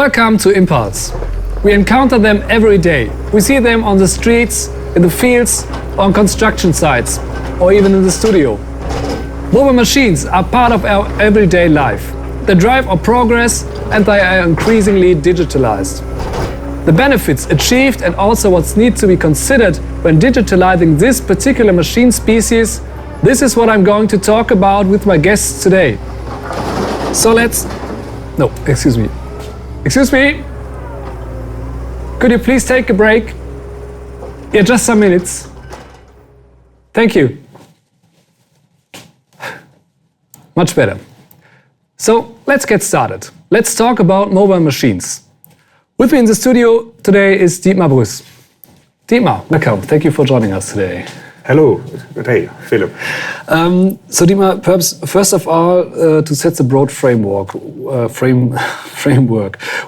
Welcome to Impulse. We encounter them every day. We see them on the streets, in the fields, on construction sites, or even in the studio. Mobile machines are part of our everyday life. They drive our progress and they are increasingly digitalized. The benefits achieved and also what needs to be considered when digitalizing this particular machine species, this is what I'm going to talk about with my guests today. So excuse me. Excuse me? Could you please take a break? Yeah, just some minutes. Thank you. Much better. So let's get started. Let's talk about mobile machines. With me in the studio today is Dietmar Brüss. Dietmar, welcome. Thank you for joining us today. Hello. Good day, Philip. So Dietmar, perhaps first of all, to set the broad framework,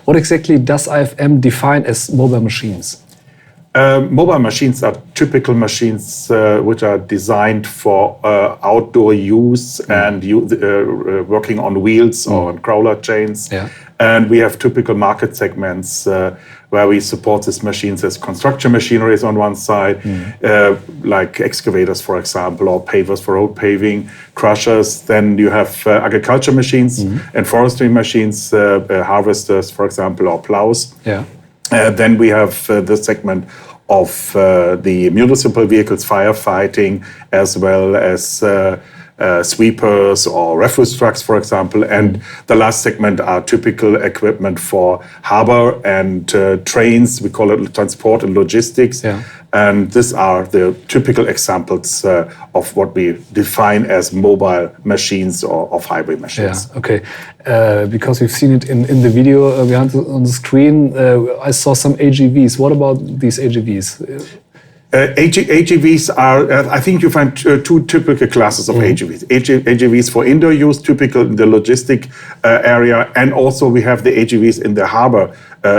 what exactly does IFM define as mobile machines? Mobile machines are typical machines which are designed for outdoor use and working on wheels or on crawler chains. Yeah. And we have typical market segments where we support these machines as construction machineries on one side, like excavators, for example, or pavers for road paving, crushers. Then you have agriculture machines and forestry machines, harvesters, for example, or plows. Yeah. Then we have the segment of the municipal vehicles, firefighting, as well as sweepers or refuse trucks, for example. And the last segment are typical equipment for harbor and trains. We call it transport and logistics. Yeah. And these are the typical examples of what we define as mobile machines or off-highway machines. Yeah, okay. Because we've seen it in the video behind on the screen, I saw some AGVs. What about these AGVs? AGVs are, I think you find two typical classes of AGVs. AGVs for indoor use, typical in the logistic area, and also we have the AGVs in the harbor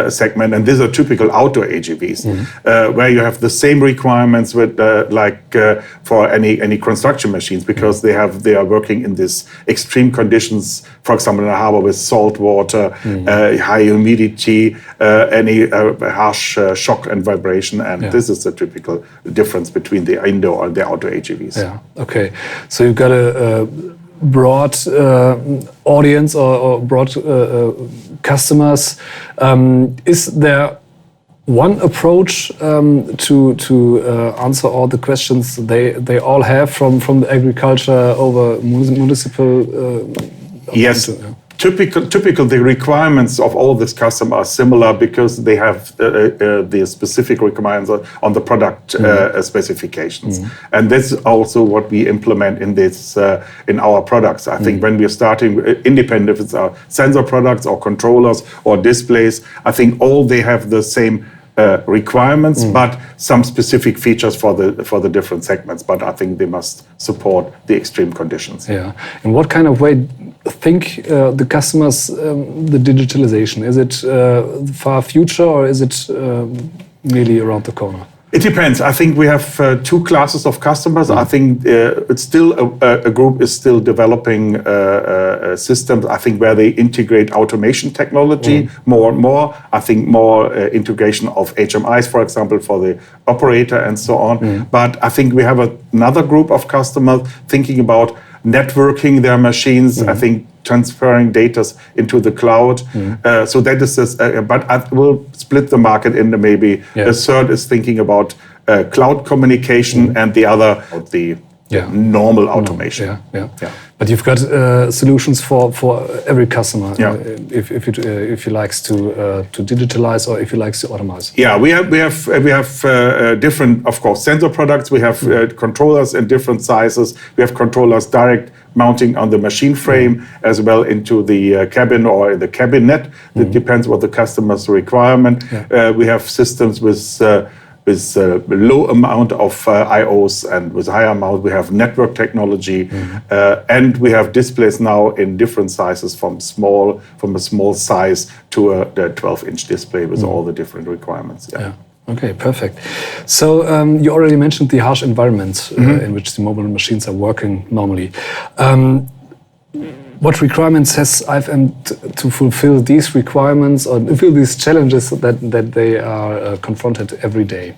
segment, and these are typical outdoor AGVs, where you have the same requirements with for any construction machines, because they are working in these extreme conditions, for example in a harbor with salt water, high humidity, any harsh shock and vibration, and this is the typical difference between the indoor and the outdoor AGVs. Yeah, okay. So you've got a broad audience or broad customers. Is there one approach to answer all the questions they all have from the agriculture over municipal? Yes. Typical, the requirements of all these customers are similar because they have the specific requirements on the product specifications, and that's also what we implement in this in our products. I think when we're starting, independent if it's our sensor products or controllers or displays, I think all they have the same requirements, but some specific features for the different segments. But I think they must support the extreme conditions. Yeah. In what kind of way think the customers the digitalization? Is it far future or is it really around the corner? It depends. I think we have two classes of customers. I think it's still a group is still developing systems. I think where they integrate automation technology more and more. I think more integration of HMIs, for example, for the operator and so on. But I think we have another group of customers thinking about networking their machines. I think transferring data into the cloud. So that is, but I will split the market into maybe a third is thinking about cloud communication and the other the normal automation. Yeah. But you've got solutions for every customer if he likes to digitalize or if he likes to automate. Yeah, we have different, of course, sensor products. We have controllers in different sizes. We have controllers direct mounting on the machine frame as well into the cabin or the cabinet. It depends what the customer's requirement. We have systems with low amount of I/Os and with higher amount. We have network technology, and we have displays now in different sizes, from a small size to a 12-inch display with all the different requirements. Yeah. Okay, perfect. So you already mentioned the harsh environment in which the mobile machines are working normally. what requirements has IFM to fulfill these requirements or fulfill these challenges that they are confronted every day?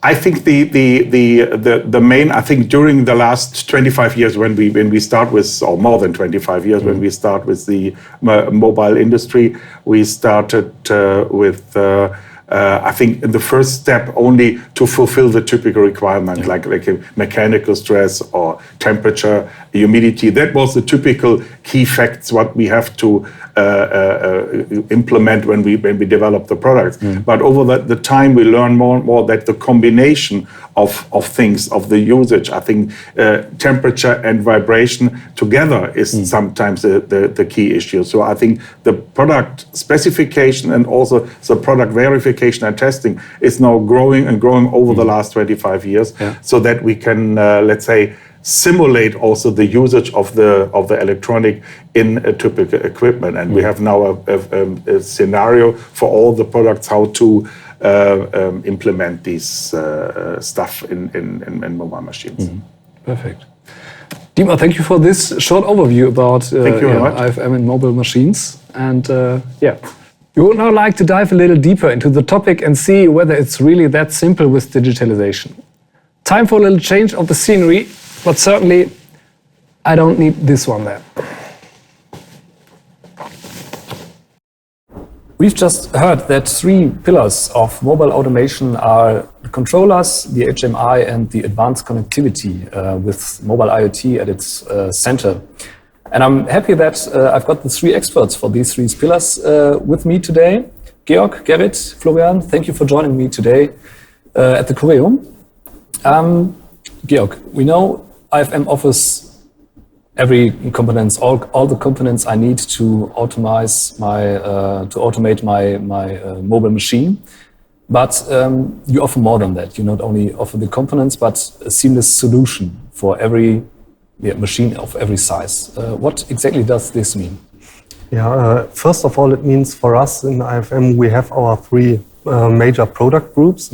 I think the main, I think during the last 25 years when we start with, or more than 25 years, when we start with the mobile industry, we started with I think in the first step only to fulfill the typical requirement, like a mechanical stress or temperature, humidity. That was the typical key facts what we have to implement when we develop the products. But over the time we learn more and more that the combination of things, of the usage, I think temperature and vibration together is sometimes the key issue. So I think the product specification and also the product verification and testing is now growing and growing over the last 25 years, so that we can, let's say, simulate also the usage of the electronic in a typical equipment. And we have now a scenario for all the products how to implement these stuff in mobile machines. Perfect. Dietmar, thank you for this short overview about IFM and mobile machines. And we would now like to dive a little deeper into the topic and see whether it's really that simple with digitalization. Time for a little change of the scenery, but certainly I don't need this one there. We've just heard that 3 pillars of mobile automation are the controllers, the HMI, and the advanced connectivity with mobile IoT at its center. And I'm happy that I've got the 3 experts for these 3 pillars with me today. Georg, Gerrit, Florian, thank you for joining me today at the Corium. Georg, we know IFM offers every components, all the components I need to automate my mobile machine. But you offer more than that. You not only offer the components, but a seamless solution for every machine of every size. What exactly does this mean? First of all, it means for us in IFM, we have our 3 major product groups,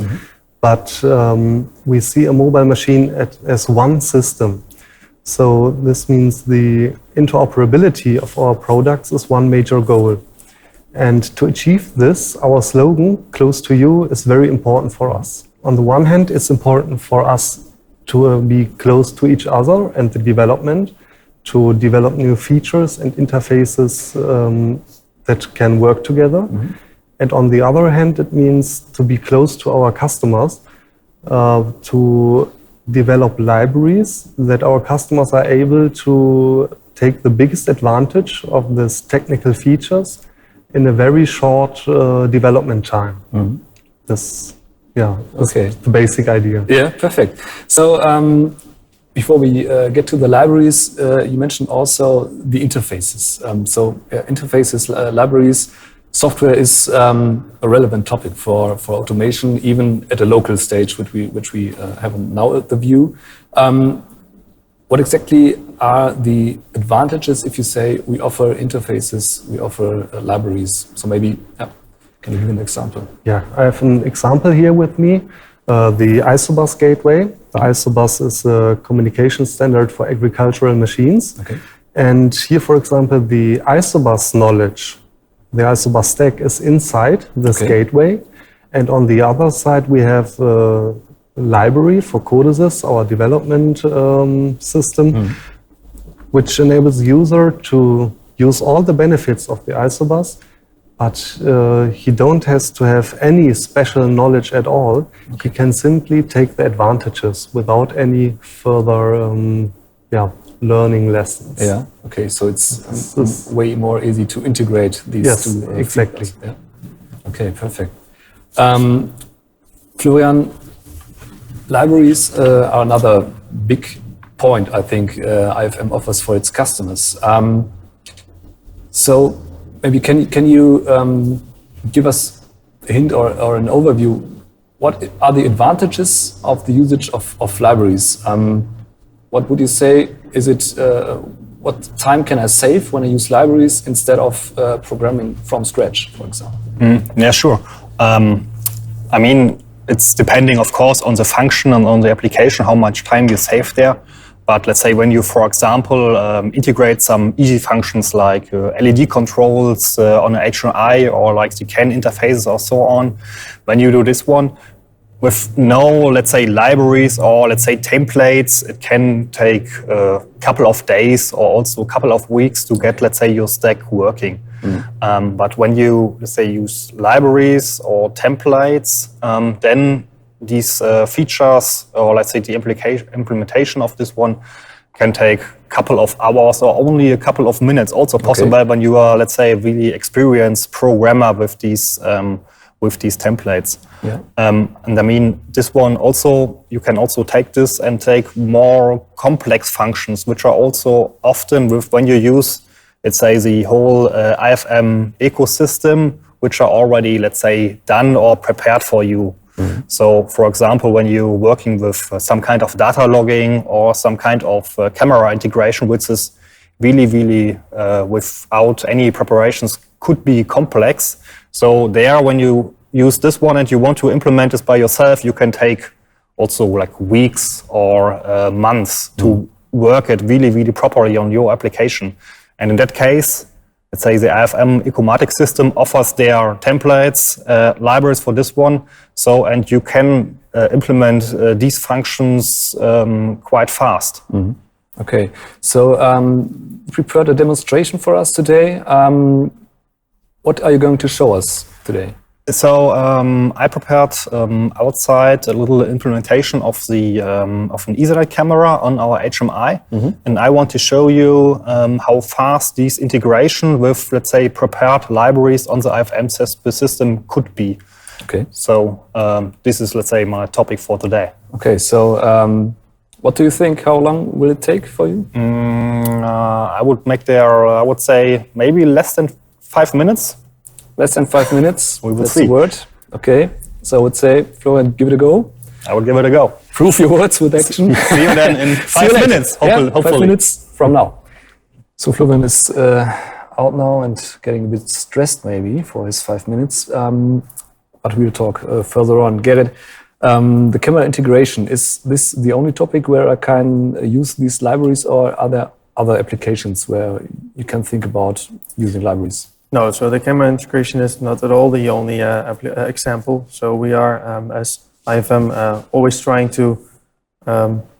but we see a mobile machine as one system. So this means the interoperability of our products is one major goal. And to achieve this, our slogan, close to you, is very important for us. On the one hand, it's important for us to be close to each other and the development, to develop new features and interfaces that can work together. And on the other hand, it means to be close to our customers, to develop libraries that our customers are able to take the biggest advantage of these technical features in a very short development time. That's the basic idea. Yeah, perfect. So before we get to the libraries, you mentioned also the interfaces. Interfaces, libraries, software is a relevant topic for automation, even at a local stage, which we have now at the view. What exactly are the advantages if you say we offer interfaces, we offer libraries? So maybe, can you give an example? Yeah, I have an example here with me, the ISOBUS gateway. The ISOBUS is a communication standard for agricultural machines. Okay. And here, for example, the ISOBUS knowledge, the ISOBUS stack is inside this gateway. And on the other side, we have a library for Codesys, our development system, which enables the user to use all the benefits of the ISOBUS, but he don't have to have any special knowledge at all. He can simply take the advantages without any further learning lessons. Yeah. Okay. So it's way more easy to integrate these two. Exactly. Yeah. Okay. Perfect. Florian, libraries are another big point I think IFM offers for its customers. So maybe can you give us a hint or an overview? What are the advantages of the usage of libraries? What would you say? Is it what time can I save when I use libraries instead of programming from scratch, for example? Yeah, sure. I mean, it's depending, of course, on the function and on the application, how much time you save there. But let's say when you, for example, integrate some easy functions like LED controls on an HMI or like the CAN interfaces or so on, when you do this one with no, let's say, libraries or let's say templates, it can take a couple of days or also a couple of weeks to get, let's say, your stack working. But when you, let's say, use libraries or templates, then these features, or let's say the implementation of this one, can take a couple of hours or only a couple of minutes. Also possible when you are, let's say, a really experienced programmer with these templates. Yeah. And I mean, this one also, you can also take this and take more complex functions, which are also often when you use, let's say, the whole IFM ecosystem, which are already, let's say, done or prepared for you. So, for example, when you're working with some kind of data logging or some kind of camera integration, which is really, really without any preparations, could be complex. So there, when you use this one and you want to implement this by yourself, you can take also like weeks or months to work it really, really properly on your application. And in that case, let's say the IFM Ecomatic system offers their templates, libraries for this one. So, and you can implement these functions quite fast. Okay, so prepared a demonstration for us today. What are you going to show us today? So I prepared outside a little implementation of the of an Ethernet camera on our HMI, and I want to show you how fast this integration with, let's say, prepared libraries on the IFM system could be. Okay. So this is, let's say, my topic for today. Okay. So what do you think? How long will it take for you? I would make there. I would say maybe less than 5 minutes. Less than 5 minutes. We will That's see. the word. Okay. So I would say, Florian, give it a go. I would give it a go. Prove your words with action. See you then in 5 minutes. Yeah, Hopefully. 5 minutes from now. So Florian is out now and getting a bit stressed maybe for his 5 minutes. But we'll talk further on. Gerrit, the camera integration, is this the only topic where I can use these libraries, or are there other applications where you can think about using libraries? No, so the camera integration is not at all the only example. So we are, as IFM, always trying to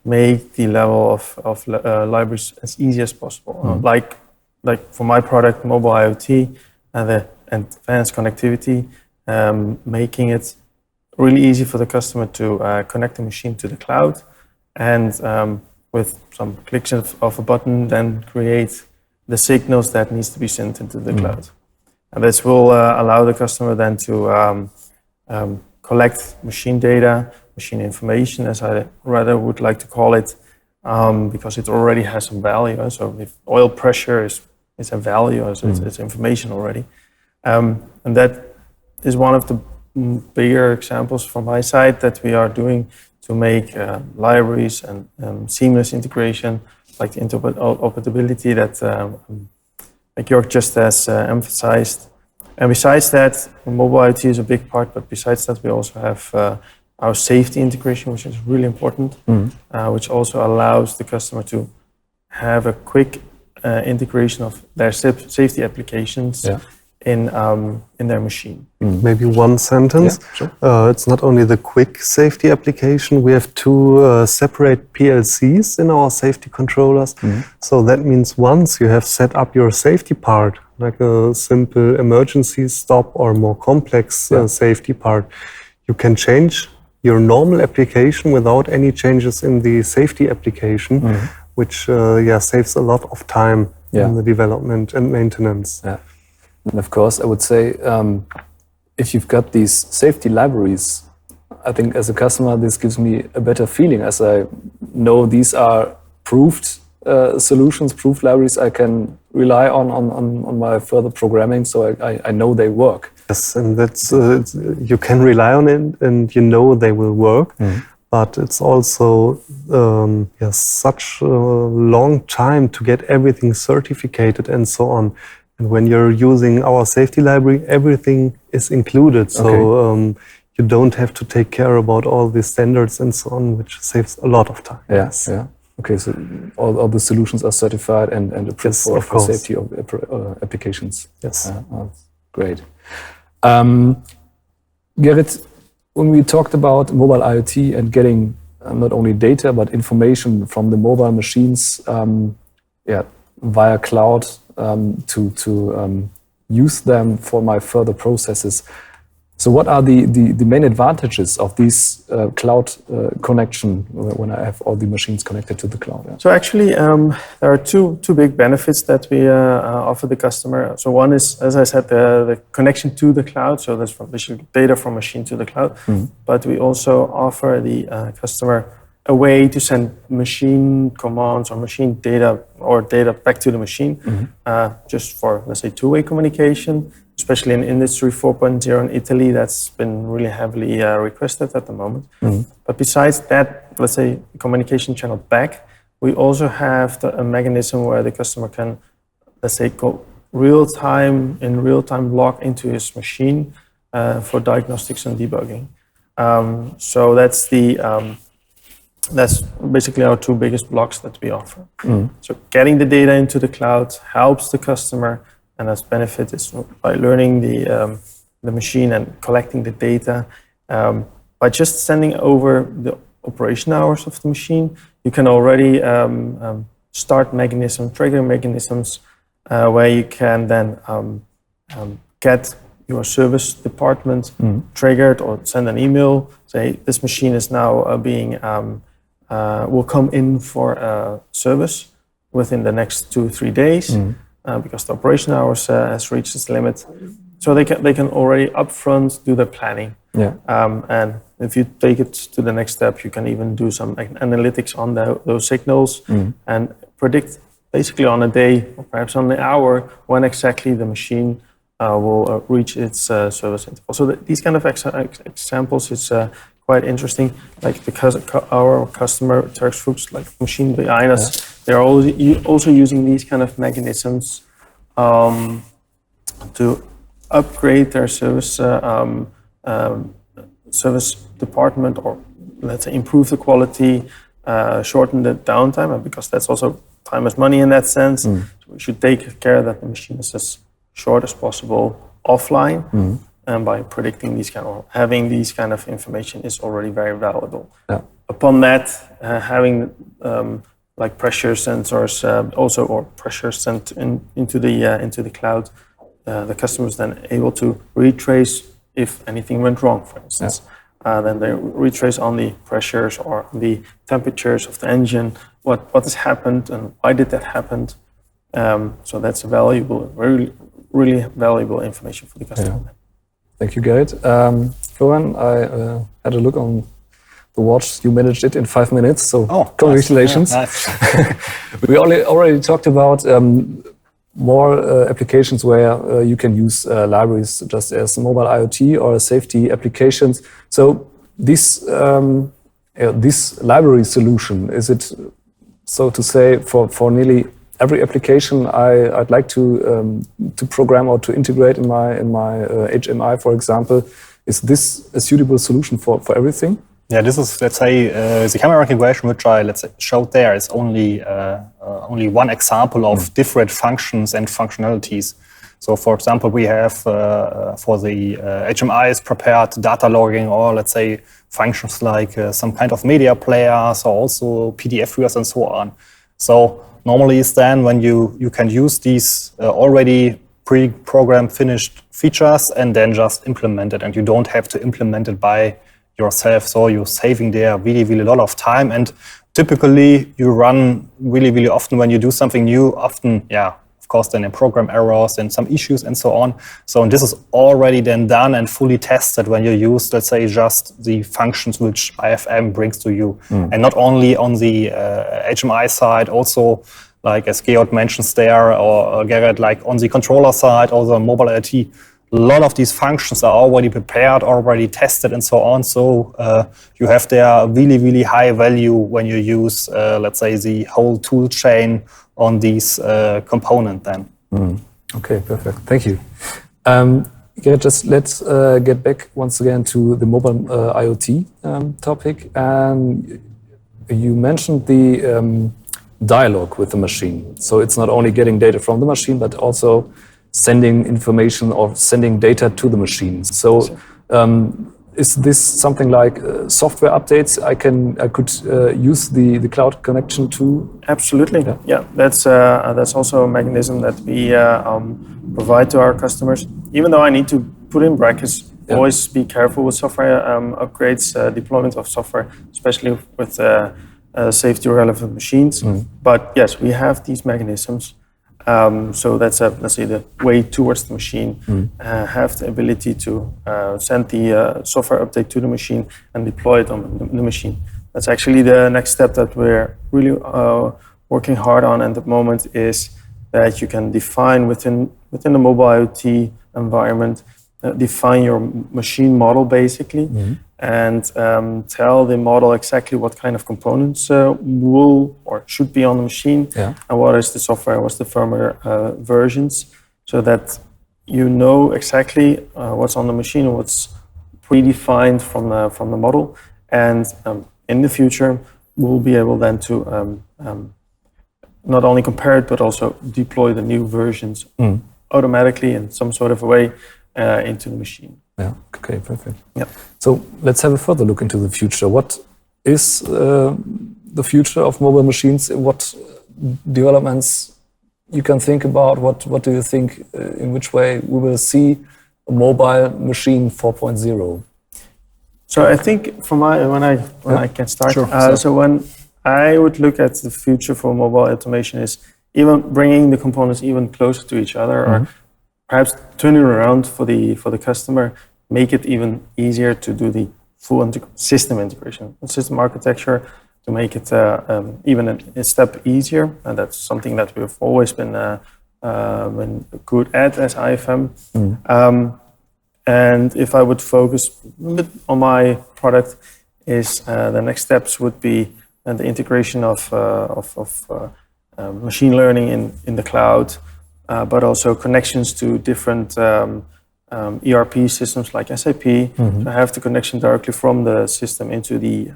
make the level of libraries as easy as possible. Like for my product, mobile IoT and the advanced connectivity, making it really easy for the customer to connect the machine to the cloud, and with some clicks of a button, then create the signals that needs to be sent into the cloud. And this will allow the customer then to collect machine data, machine information, as I rather would like to call it, because it already has some value. So if oil pressure is a value, it's information already. And that is one of the bigger examples from my side that we are doing to make libraries and seamless integration, like the interoperability that like Jörg just has emphasized. And besides that, mobile IoT is a big part, but besides that, we also have our safety integration, which is really important, which also allows the customer to have a quick integration of their safety applications in their machine. Maybe one sentence. Yeah, sure. It's not only the quick safety application, we have two separate PLCs in our safety controllers. So that means once you have set up your safety part, like a simple emergency stop or more complex safety part, you can change your normal application without any changes in the safety application, which saves a lot of time in the development and maintenance. Yeah. And of course, I would say, if you've got these safety libraries, I think as a customer, this gives me a better feeling, as I know these are proved solutions, proved libraries I can rely on my further programming, so I know they work. Yes, and that's you can rely on it, and you know they will work. But it's also such a long time to get everything certificated and so on. And when you're using our safety library, everything is included. So you don't have to take care about all the standards and so on, which saves a lot of time. Yes. Yeah. Okay, so all the solutions are certified and approved Yes, for of course. safety of applications. Yes. Great. Gerrit, when we talked about mobile IoT and getting not only data but information from the mobile machines, via cloud to use them for my further processes. So, what are the main advantages of these cloud connection when I have all the machines connected to the cloud? Yeah. So actually, there are two big benefits that we offer the customer. So one is, as I said, the connection to the cloud. So that's from data from machine to the cloud. But we also offer the customer a way to send machine commands or machine data or data back to the machine, just for, let's say, two-way communication. Especially in Industry 4.0 in Italy, that's been really heavily requested at the moment. But besides that, let's say, communication channel back, we also have a mechanism where the customer can, let's say, go in real time log into his machine for diagnostics and debugging. So that's basically our two biggest blocks that we offer. So getting the data into the cloud helps the customer, and as benefit is by learning the machine and collecting the data. By just sending over the operation hours of the machine, you can already start trigger mechanisms where you can then get your service department triggered or send an email, say this machine is now will come in for service within the next 2-3 days. Because the operation hours has reached its limit, so they can already upfront do the planning. And if you take it to the next step, you can even do some analytics on those signals and predict basically on a day or perhaps on an hour when exactly the machine will reach its service interval. So these kind of examples is quite interesting. Like because our customer Turks Fuchs, like machine behind us, they're also using these kind of mechanisms to upgrade their service department, or let's say improve the quality, shorten the downtime, because that's also time is money in that sense. So we should take care that the machine is as short as possible offline. And by predicting having these kind of information is already very valuable. Upon that, having like pressure sensors also, or pressure sent into the cloud, the customer is then able to retrace if anything went wrong, for instance. Then they retrace on the pressures or the temperatures of the engine, what has happened and why did that happen. So that's valuable, really valuable information for the customer. Thank you, Gerrit. Florian, I had a look on the watch. You managed it in 5 minutes, so congratulations. Nice. We already talked about more applications where you can use libraries just as mobile IoT or safety applications. So this library solution, is it, so to say, for nearly every application I'd like to program or to integrate in my HMI, for example? Is this a suitable solution for everything? Yeah, this is, let's say, the camera recognition which I showed there is only one example of different functions and functionalities. So, for example, we have for the HMIs prepared data logging, or let's say functions like some kind of media players, or also PDF readers and so on. So normally is then when you can use these already pre-programmed finished features and then just implement it, and you don't have to implement it by yourself. So you're saving there really a lot of time, and typically you run really often when you do something new, often, of course, then in program errors and some issues and so on. So this is already then done and fully tested when you use, let's say, just the functions which IFM brings to you. And not only on the HMI side, also like as Georg mentions there, or Gerrit, like on the controller side or the mobile IoT, a lot of these functions are already prepared, already tested and so on. So you have there really high value when you use, let's say, the whole tool chain on these component then. Okay, perfect. Thank you. Just let's get back once again to the mobile IoT topic. You mentioned the dialogue with the machine. So it's not only getting data from the machine, but also sending information or sending data to the machine. So is this something like software updates? I could use the cloud connection to? Absolutely. Yeah. That's also a mechanism that we provide to our customers. Even though I need to put in brackets, always be careful with software upgrades, deployment of software, especially with safety relevant machines. But yes, we have these mechanisms. So that's let's say the way towards the machine. Have the ability to send the software update to the machine and deploy it on the machine. That's actually the next step that we're really working hard on at the moment, is that you can define within the mobile IoT environment, define your machine model basically, and tell the model exactly what kind of components will or should be on the machine, and what is the software, what's the firmware versions, so that you know exactly what's on the machine and what's predefined from the model. And in the future, we'll be able then to not only compare it, but also deploy the new versions automatically in some sort of a way into the machine. Yeah, okay, perfect. Yeah. So let's have a further look into the future. What is the future of mobile machines? What developments you can think about? What do you think, in which way we will see a mobile machine 4.0? So I think when I can start. Sure. So when I would look at the future for mobile automation is even bringing the components even closer to each other, or perhaps turn it around for the customer, make it even easier to do the full system integration, system architecture, to make it even a step easier. And that's something that we've always been good at as IFM. And if I would focus a bit on my product, is the next steps would be the integration of machine learning in the cloud, but also connections to different ERP systems like SAP. To have the connection directly from the system into the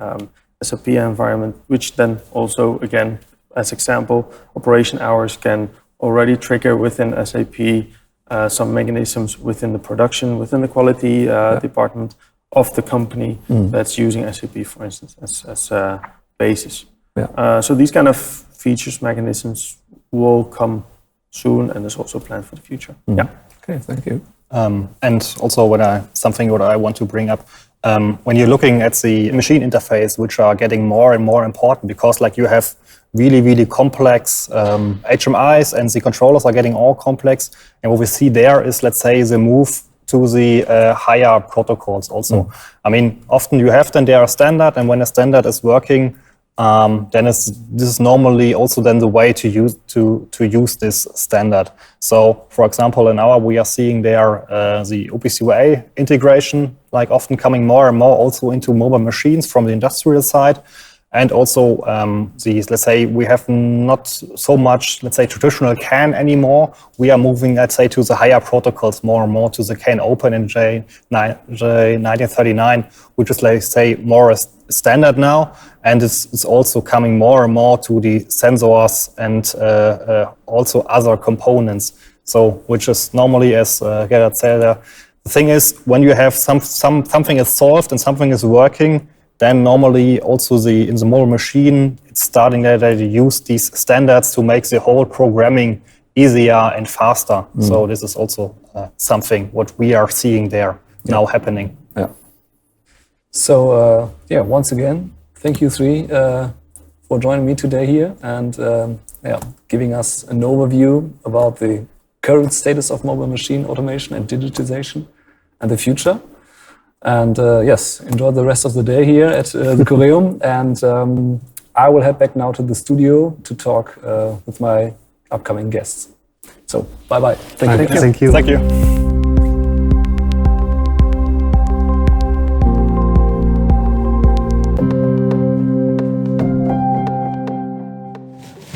SAP environment, which then also, again, as example, operation hours can already trigger within SAP some mechanisms within the production, within the quality department of the company that's using SAP, for instance, as a basis. So these kind of features, mechanisms will come soon, and is also planned for the future. Okay, thank you. And also something what I want to bring up, when you're looking at the machine interface, which are getting more and more important, because like you have really, really complex HMIs, and the controllers are getting all complex. And what we see there is, let's say, the move to the higher protocols also. I mean, often you have then there a standard, and when a standard is working, then this is normally also then the way to use this standard. So, for example, we are seeing there the OPC-UA integration, like often coming more and more also into mobile machines from the industrial side. And also, let's say, we have not so much, let's say, traditional CAN anymore. We are moving, let's say, to the higher protocols more and more, to the CAN Open in J1939, which is, let's say, more a standard now. And it's also coming more and more to the sensors and also other components. So, which is normally, as Gerhard said, the thing is, when you have something is solved and something is working, then normally also in the mobile machine, it's starting that they use these standards to make the whole programming easier and faster. So this is also something what we are seeing there now happening. Yeah. So once again, thank you three for joining me today here and giving us an overview about the current status of mobile machine automation and digitization and the future. And enjoy the rest of the day here at the Corium. And I will head back now to the studio to talk with my upcoming guests. So, bye-bye. Thank you. Thank you. Thank you.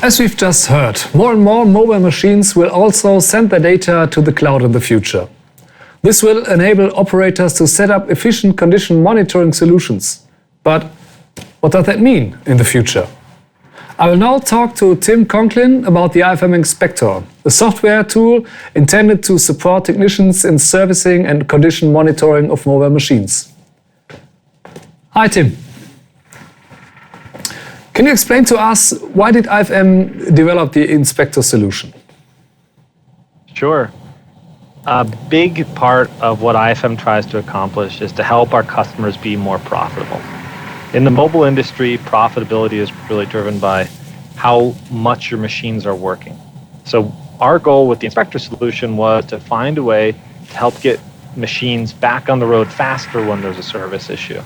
As we've just heard, more and more mobile machines will also send their data to the cloud in the future. This will enable operators to set up efficient condition monitoring solutions. But What does that mean in the future? I will now talk to Tim Conklin about the IFM Inspector, a software tool intended to support technicians in servicing and condition monitoring of mobile machines. Hi, Tim. Can you explain to us why did IFM develop the Inspector solution? Sure. A big part of what IFM tries to accomplish is to help our customers be more profitable. In the mobile industry, profitability is really driven by how much your machines are working. So our goal with the Inspector solution was to find a way to help get machines back on the road faster when there's a service issue.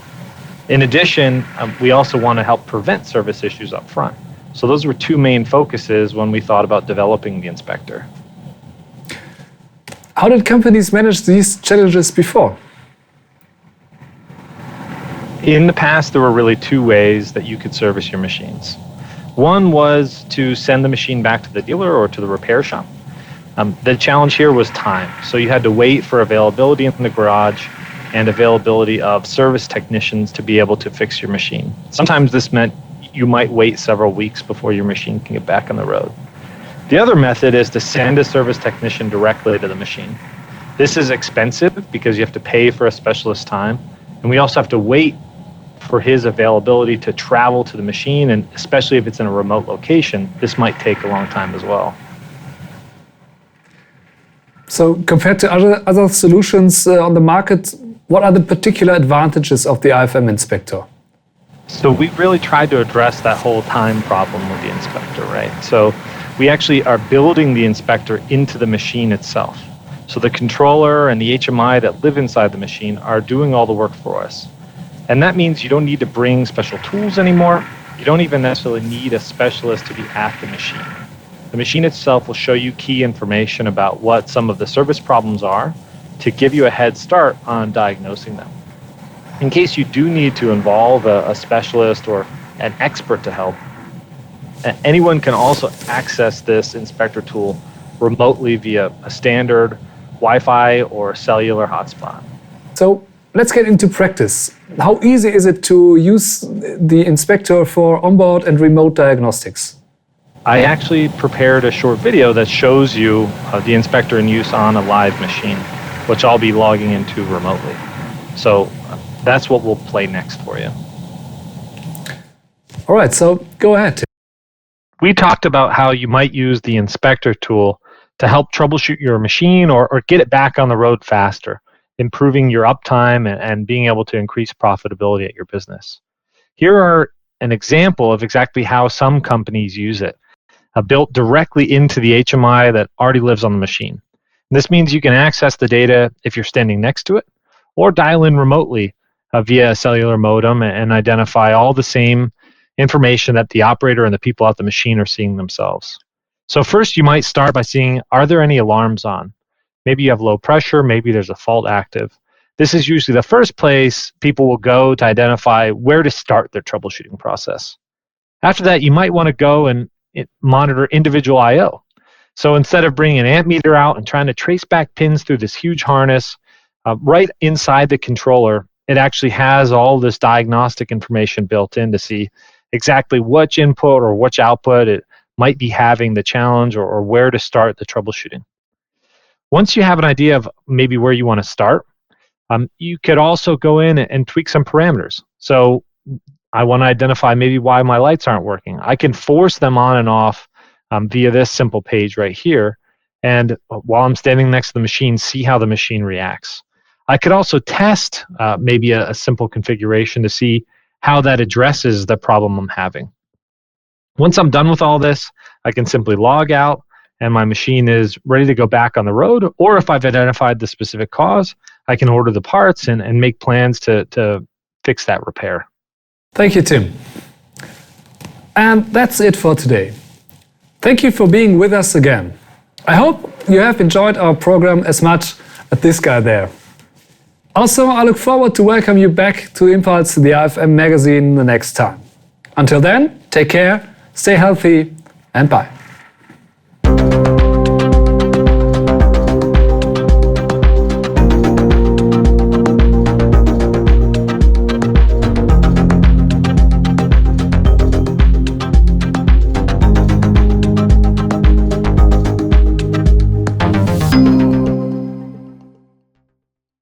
In addition, we also want to help prevent service issues up front. So those were two main focuses when we thought about developing the Inspector. How did companies manage these challenges before? In the past, there were really two ways that you could service your machines. One was to send the machine back to the dealer or to the repair shop. The challenge here was time. So you had to wait for availability in the garage and availability of service technicians to be able to fix your machine. Sometimes this meant you might wait several weeks before your machine can get back on the road. The other method is to send a service technician directly to the machine. This is expensive because you have to pay for a specialist's time, and we also have to wait for his availability to travel to the machine, and especially if it's in a remote location, this might take a long time as well. So compared to other solutions on the market, what are the particular advantages of the IFM Inspector? So we really tried to address that whole time problem with the Inspector, right? So we actually are building the Inspector into the machine itself. So the controller and the HMI that live inside the machine are doing all the work for us. And that means you don't need to bring special tools anymore. You don't even necessarily need a specialist to be at the machine. The machine itself will show you key information about what some of the service problems are to give you a head start on diagnosing them. In case you do need to involve a specialist or an expert to help, anyone can also access this Inspector tool remotely via a standard Wi-Fi or cellular hotspot. So let's get into practice. How easy is it to use the Inspector for onboard and remote diagnostics? I actually prepared a short video that shows you the Inspector in use on a live machine, which I'll be logging into remotely. So that's what we'll play next for you. All right, so go ahead. We talked about how you might use the Inspector tool to help troubleshoot your machine or get it back on the road faster, improving your uptime and being able to increase profitability at your business. Here are an example of exactly how some companies use it, built directly into the HMI that already lives on the machine. This means you can access the data if you're standing next to it, or dial in remotely via a cellular modem and identify all the same information that the operator and the people at the machine are seeing themselves. So first you might start by seeing, are there any alarms on? Maybe you have low pressure, maybe there's a fault active. This is usually the first place people will go to identify where to start their troubleshooting process. After that, you might want to go and monitor individual I/O. So instead of bringing an amp meter out and trying to trace back pins through this huge harness, right inside the controller, it actually has all this diagnostic information built in to see exactly which input or which output it might be having the challenge or where to start the troubleshooting. Once you have an idea of maybe where you want to start, you could also go in and tweak some parameters. So I want to identify maybe why my lights aren't working. I can force them on and off via this simple page right here. And while I'm standing next to the machine, see how the machine reacts. I could also test maybe a simple configuration to see how that addresses the problem I'm having. Once I'm done with all this, I can simply log out and my machine is ready to go back on the road. Or if I've identified the specific cause, I can order the parts and make plans to fix that repair. Thank you, Tim. And that's it for today. Thank you for being with us again. I hope you have enjoyed our program as much as this guy there. Also, I look forward to welcome you back to Impulse, the IFM magazine, the next time. Until then, take care, stay healthy, and bye.